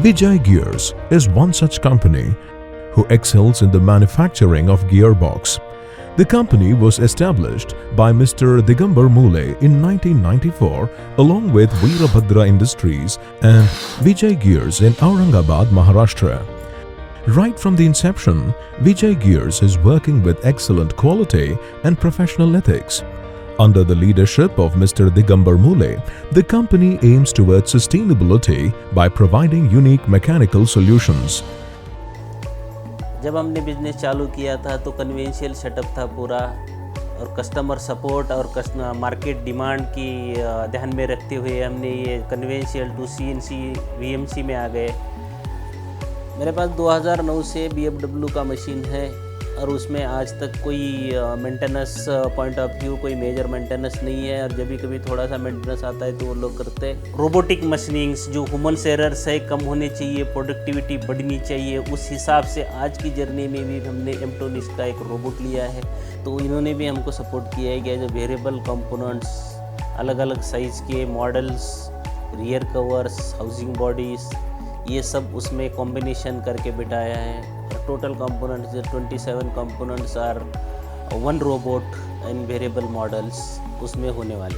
Vijay Gears is one such company who excels in the manufacturing of gearbox. The company was established by Mr. Digambar Mule in 1994 along with Veerabhadra Industries and Vijay Gears in Aurangabad, Maharashtra. Right from the inception, Vijay Gears is working with excellent quality and professional ethics. Under the leadership of Mr. Digambar Mule, the company aims towards sustainability by providing unique mechanical solutions. जब हमने business चालू किया था तो conventional setup था पूरा, और customer support और मार्केट डिमांड की ध्यान में रखते हुए हमने ये कन्वेंशियल टू CNC VMC में आ गए। मेरे पास 2009 से BMW का मशीन है और उसमें आज तक कोई मेंटेनेंस पॉइंट ऑफ व्यू कोई मेजर मेंटेनेंस नहीं है, और जब भी कभी थोड़ा सा मेंटेनेंस आता है तो वो लोग करते हैं। रोबोटिक मशीनिंग्स जो ह्यूमन एरर्स है कम होने चाहिए, प्रोडक्टिविटी बढ़नी चाहिए, उस हिसाब से आज की जर्नी में भी हमने एम्प्टोनिक्स का एक रोबोट लिया है। तो इन्होंने भी हमको सपोर्ट किया है कि जो वेरिएबल कंपोनेंट्स, अलग अलग साइज़ के models, rear covers, housing bodies, ये सब उसमें कॉम्बिनेशन करके बिठाया है। Total components 27 components are one robot and variable models उसमें होने वाले।